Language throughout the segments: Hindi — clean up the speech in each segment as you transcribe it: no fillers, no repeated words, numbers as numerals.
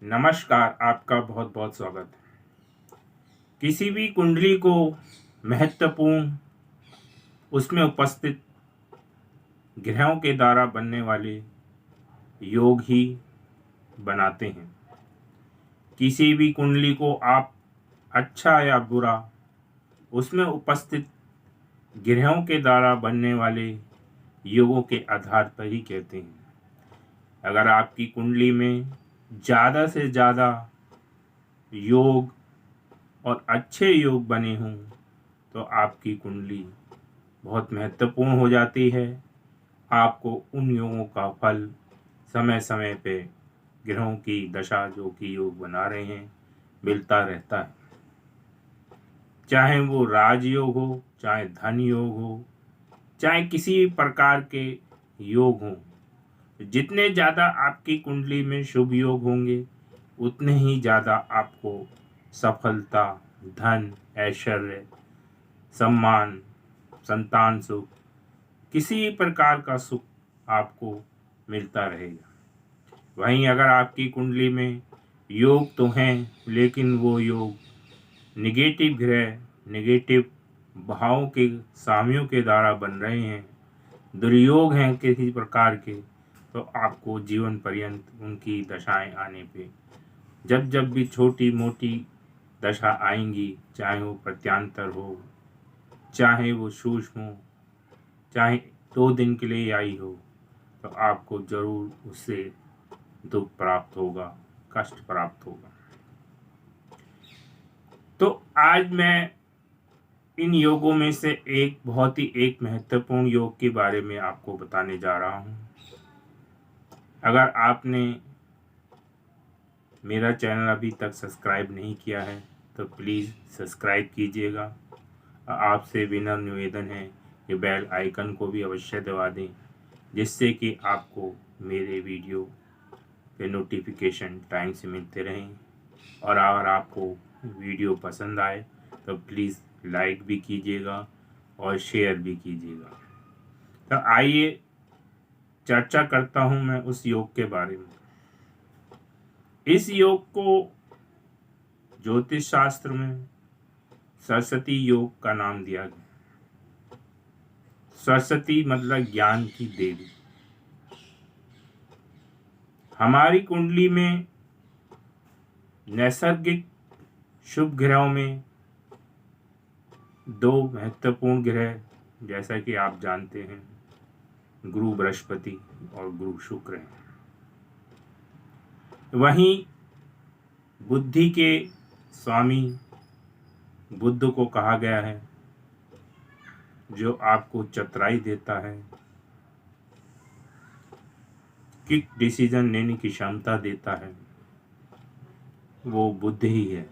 नमस्कार, आपका बहुत बहुत स्वागत है। किसी भी कुंडली को महत्वपूर्ण उसमें उपस्थित ग्रहों के द्वारा बनने वाले योग ही बनाते हैं। किसी भी कुंडली को आप अच्छा या बुरा उसमें उपस्थित ग्रहों के द्वारा बनने वाले योगों के आधार पर ही कहते हैं। अगर आपकी कुंडली में ज़्यादा से ज़्यादा योग और अच्छे योग बने हों तो आपकी कुंडली बहुत महत्वपूर्ण हो जाती है। आपको उन योगों का फल समय समय पे ग्रहों की दशा जो कि योग बना रहे हैं मिलता रहता है। चाहे वो राजयोग हो, चाहे धन योग हो, चाहे किसी प्रकार के योग हों, जितने ज़्यादा आपकी कुंडली में शुभ योग होंगे उतने ही ज़्यादा आपको सफलता, धन, ऐश्वर्य, सम्मान, संतान सुख, किसी प्रकार का सुख आपको मिलता रहेगा। वहीं अगर आपकी कुंडली में योग तो हैं लेकिन वो योग निगेटिव ग्रह, निगेटिव भावों के सामियों के द्वारा बन रहे हैं, दुर्योग हैं किसी प्रकार के, तो आपको जीवन पर्यंत उनकी दशाएं आने पे जब जब भी छोटी मोटी दशा आएंगी, चाहे वो प्रत्यांतर हो, चाहे वो सूक्ष्म हो, चाहे 2 दिन के लिए आई हो, तो आपको जरूर उससे दुख प्राप्त होगा, कष्ट प्राप्त होगा। तो आज मैं इन योगों में से बहुत ही एक महत्वपूर्ण योग के बारे में आपको बताने जा रहा हूँ। अगर आपने मेरा चैनल अभी तक सब्सक्राइब नहीं किया है तो प्लीज़ सब्सक्राइब कीजिएगा। आपसे विनम्र निवेदन है कि बेल आइकन को भी अवश्य दबा दें, जिससे कि आपको मेरे वीडियो के नोटिफिकेशन टाइम से मिलते रहें। और अगर आपको वीडियो पसंद आए तो प्लीज़ लाइक भी कीजिएगा और शेयर भी कीजिएगा। तो आइए चर्चा करता हूँ मैं उस योग के बारे में। इस योग को ज्योतिष शास्त्र में सरस्वती योग का नाम दिया गया। सरस्वती मतलब ज्ञान की देवी। हमारी कुंडली में नैसर्गिक शुभ ग्रहों में 2 महत्वपूर्ण ग्रह, जैसा कि आप जानते हैं, गुरु बृहस्पति और गुरु शुक्र हैं। वहीं बुद्धि के स्वामी बुद्ध को कहा गया है, जो आपको चतुराई देता है, क्विक डिसीजन लेने की क्षमता देता है, वो बुद्ध ही है।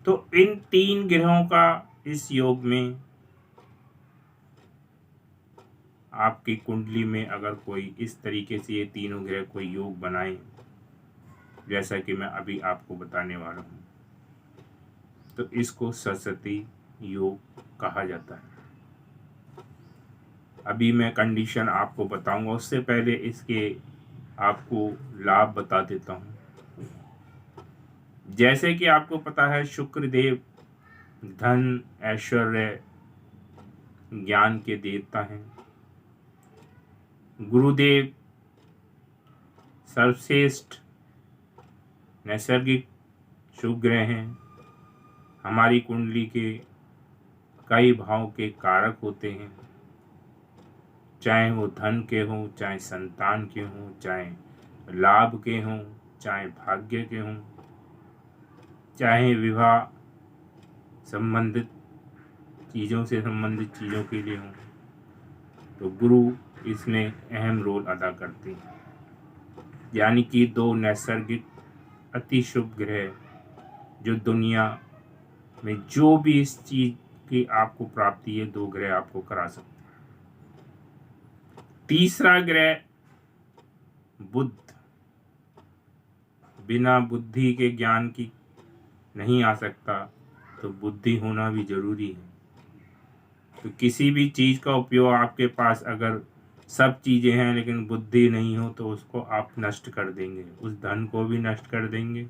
तो इन 3 ग्रहों का इस योग में आपकी कुंडली में अगर कोई इस तरीके से ये तीनों ग्रह कोई योग बनाए, जैसा कि मैं अभी आपको बताने वाला हूँ, तो इसको सरस्वती योग कहा जाता है। अभी मैं कंडीशन आपको बताऊंगा, उससे पहले इसके आपको लाभ बता देता हूँ। जैसे कि आपको पता है, शुक्र देव धन, ऐश्वर्य, ज्ञान के देवता हैं। गुरुदेव सर्वश्रेष्ठ नैसर्गिक शुभ ग्रह हैं। हमारी कुंडली के कई भाव के कारक होते हैं, चाहे वो धन के हों, चाहे संतान के हों, चाहे लाभ के हों, चाहे भाग्य के हों, चाहे विवाह संबंधित चीज़ों से संबंधित चीज़ों के लिए हों। तो गुरु इसमें अहम रोल अदा करते हैं। यानी कि 2 नैसर्गिक अति शुभ ग्रह जो दुनिया में जो भी इस चीज़ की आपको प्राप्ति है, 2 ग्रह आपको करा सकते हैं। तीसरा ग्रह बुध, बिना बुद्धि के ज्ञान की नहीं आ सकता, तो बुद्धि होना भी जरूरी है। तो किसी भी चीज़ का उपयोग आपके पास अगर सब चीज़ें हैं लेकिन बुद्धि नहीं हो तो उसको आप नष्ट कर देंगे, उस धन को भी नष्ट कर देंगे,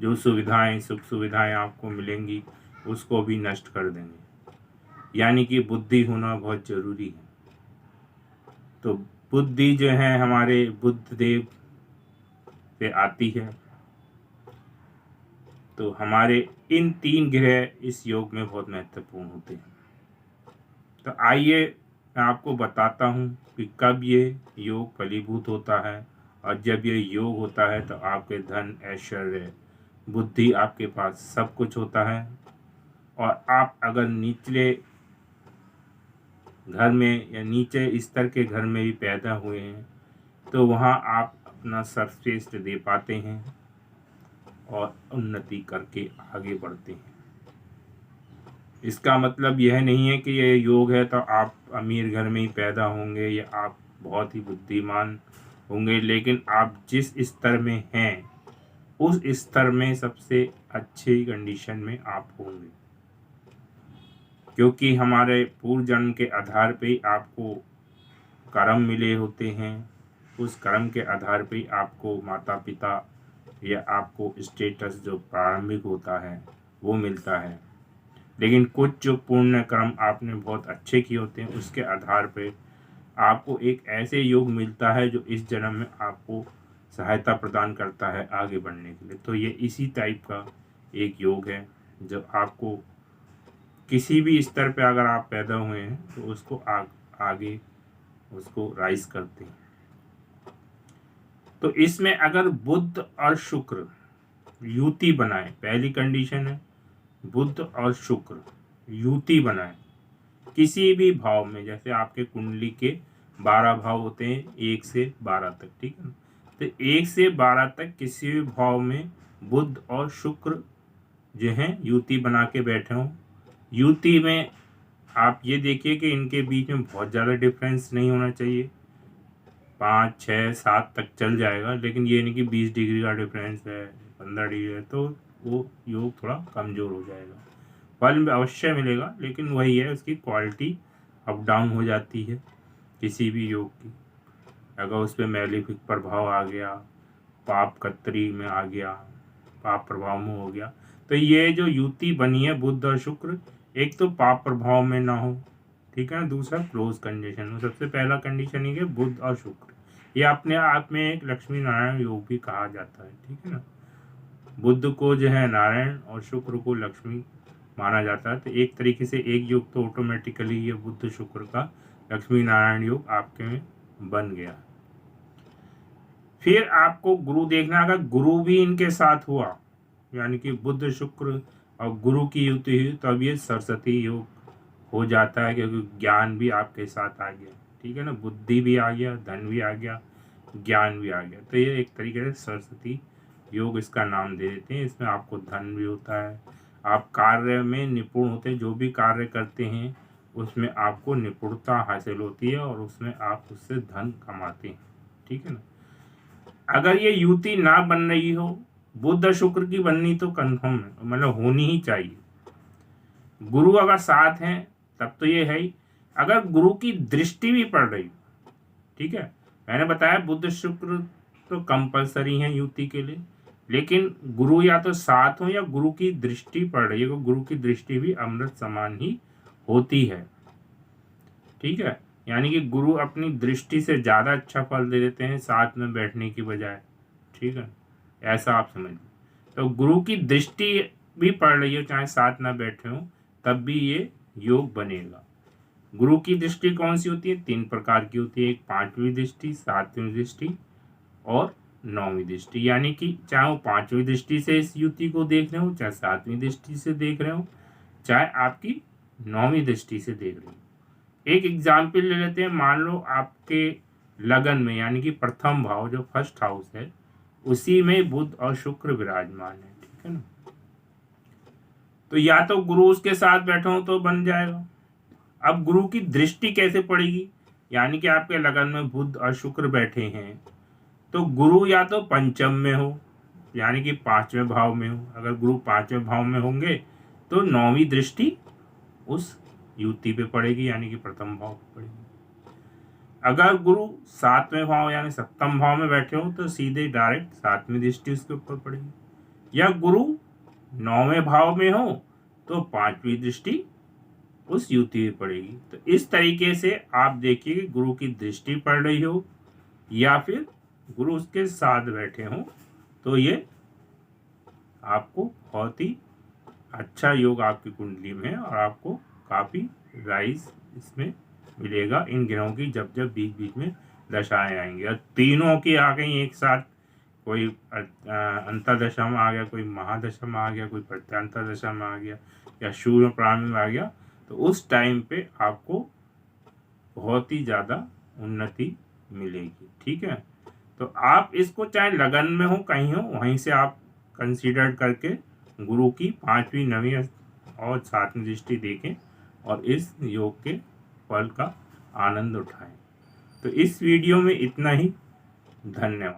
जो सुविधाएं सुख सुविधाएं आपको मिलेंगी उसको भी नष्ट कर देंगे। यानी कि बुद्धि होना बहुत ज़रूरी है। तो बुद्धि जो है हमारे बुद्ध देव से आती है। तो हमारे इन 3 ग्रह इस योग में बहुत महत्वपूर्ण होते हैं। तो आइए मैं आपको बताता हूँ कि कब ये योग फलीभूत होता है, और जब ये योग होता है तो आपके धन ऐश्वर्य बुद्धि आपके पास सब कुछ होता है। और आप अगर निचले घर में या नीचे स्तर के घर में भी पैदा हुए हैं तो वहाँ आप अपना सर्वश्रेष्ठ दे पाते हैं और उन्नति करके आगे बढ़ते हैं। इसका मतलब यह नहीं है कि ये योग है तो आप अमीर घर में ही पैदा होंगे या आप बहुत ही बुद्धिमान होंगे, लेकिन आप जिस स्तर में हैं उस स्तर में सबसे अच्छी कंडीशन में आप होंगे, क्योंकि हमारे पूर्व जन्म के आधार पे ही आपको कर्म मिले होते हैं। उस कर्म के आधार पे ही आपको माता पिता या आपको स्टेटस जो प्रारंभिक होता है वो मिलता है। लेकिन कुछ जो पुण्य कर्म आपने बहुत अच्छे किए होते हैं उसके आधार पे आपको एक ऐसे योग मिलता है जो इस जन्म में आपको सहायता प्रदान करता है आगे बढ़ने के लिए। तो ये इसी टाइप का एक योग है जो आपको किसी भी स्तर पे अगर आप पैदा हुए हैं तो उसको आगे उसको राइज करते हैं। तो इसमें अगर बुध और शुक्र युति बनाए, पहली कंडीशन है बुध और शुक्र युति बनाए किसी भी भाव में, जैसे आपके कुंडली के 12 भाव होते हैं 1 से 12 तक, ठीक है ना। तो 1 से 12 तक किसी भी भाव में बुध और शुक्र जो हैं युति बना के बैठे हों। युति में आप ये देखिए कि इनके बीच में बहुत ज़्यादा डिफरेंस नहीं होना चाहिए, 5, 6, 7 तक चल जाएगा, लेकिन ये नहीं कि 20 डिग्री का डिफरेंस है, 15 डिग्री है, तो वो योग थोड़ा कमज़ोर हो जाएगा। फल अवश्य मिलेगा लेकिन वही है, उसकी क्वालिटी अप डाउन हो जाती है किसी भी योग की। अगर उस पर मैलेफिक प्रभाव आ गया, पाप कत्री में आ गया, पाप प्रभाव में हो गया, तो ये जो युति बनी है बुध और शुक्र, एक तो पाप प्रभाव में ना हो, ठीक है ना, दूसरा क्लोज कंडीशन में। सबसे पहला कंडीशन ये बुध और शुक्र, ये अपने आप में एक लक्ष्मी नारायण योग भी कहा जाता है, ठीक है ना। बुध को जो है नारायण और शुक्र को लक्ष्मी माना जाता है। तो एक तरीके से एक योग तो ऑटोमेटिकली ये बुध शुक्र का लक्ष्मी नारायण योग आपके में बन गया। फिर आपको गुरु देखना, अगर गुरु भी इनके साथ हुआ, यानी कि बुध शुक्र और गुरु की युति हुई, तो अब ये सरस्वती योग हो जाता है, क्योंकि ज्ञान भी आपके साथ आ गया, ठीक है ना, बुद्धि भी आ गया, धन भी आ गया, ज्ञान भी आ गया। तो ये एक तरीके से सरस्वती योग इसका नाम दे देते हैं। इसमें आपको धन भी होता है, आप कार्य में निपुण होते हैं, जो भी कार्य करते हैं उसमें आपको निपुणता हासिल होती है और उसमें आप उससे धन कमाते हैं, ठीक है ना। अगर ये युति ना बन रही हो, बुध शुक्र की बननी तो कन्फर्म है, मतलब होनी ही चाहिए। गुरु अगर साथ हैं तब तो ये है ही। अगर गुरु की दृष्टि भी पड़ रही, ठीक है, मैंने बताया बुध शुक्र तो कंपलसरी है युति के लिए, लेकिन गुरु या तो साथ हो या गुरु की दृष्टि पड़ रही है, तो गुरु की दृष्टि भी अमृत समान ही होती है, ठीक है। यानी कि गुरु अपनी दृष्टि से ज़्यादा अच्छा फल दे देते हैं साथ में बैठने की बजाय, ठीक है, ऐसा आप समझिए। तो गुरु की दृष्टि भी पड़ रही हो चाहे साथ ना बैठे हो तब भी ये योग बनेगा। गुरु की दृष्टि कौन सी होती है? 3 प्रकार की होती है, एक 5वीं दृष्टि, 7वीं दृष्टि और 9वीं दृष्टि। यानी कि चाहे वो 5वीं दृष्टि से इस युति को देख रहे हो, चाहे 7वीं दृष्टि से देख रहे हो, चाहे आपकी 9वीं दृष्टि से देख रहे हो। एक एग्जाम्पल ले लेते हैं, मान लो आपके लगन में, यानी कि प्रथम भाव जो फर्स्ट हाउस है उसी में बुध और शुक्र विराजमान है, ठीक है ना। तो या तो गुरु उसके साथ बैठे हो तो बन जाएगा। अब गुरु की दृष्टि कैसे पड़ेगी? यानी कि आपके लगन में बुध और शुक्र बैठे हैं तो गुरु या तो पंचम में हो, यानी कि 5वें भाव में हो। अगर गुरु 5वें भाव में होंगे तो 9वीं दृष्टि उस युति पे पड़ेगी, यानी कि प्रथम भाव पे पड़ेगी। अगर गुरु 7वें भाव यानी सप्तम भाव में बैठे हो तो सीधे डायरेक्ट 7वीं दृष्टि उसके ऊपर पड़ेगी, या गुरु 9वें भाव में हो तो 5वीं दृष्टि उस युति में पड़ेगी। तो इस तरीके से आप देखिए कि गुरु की दृष्टि पड़ रही हो या फिर गुरु उसके साथ बैठे हो, तो ये आपको बहुत ही अच्छा योग आपकी कुंडली में है और आपको काफ़ी राइज इसमें मिलेगा इन ग्रहों की जब जब बीच बीच में दशाएं आएंगी। और तीनों की आ गई एक साथ, कोई अंतरदशा में आ गया, कोई महादशा में आ गया, कोई प्रत्यांतर दशा में आ गया, या शून्य प्रारंभ में आ गया, तो उस टाइम पे आपको बहुत ही ज़्यादा उन्नति मिलेगी। ठीक है, तो आप इसको चाहे लगन में हो कहीं हो वहीं से आप कंसीडर करके गुरु की 5वीं 9वीं और 7वीं दृष्टि देखें और इस योग के फल का आनंद उठाएं। तो इस वीडियो में इतना ही। धन्यवाद।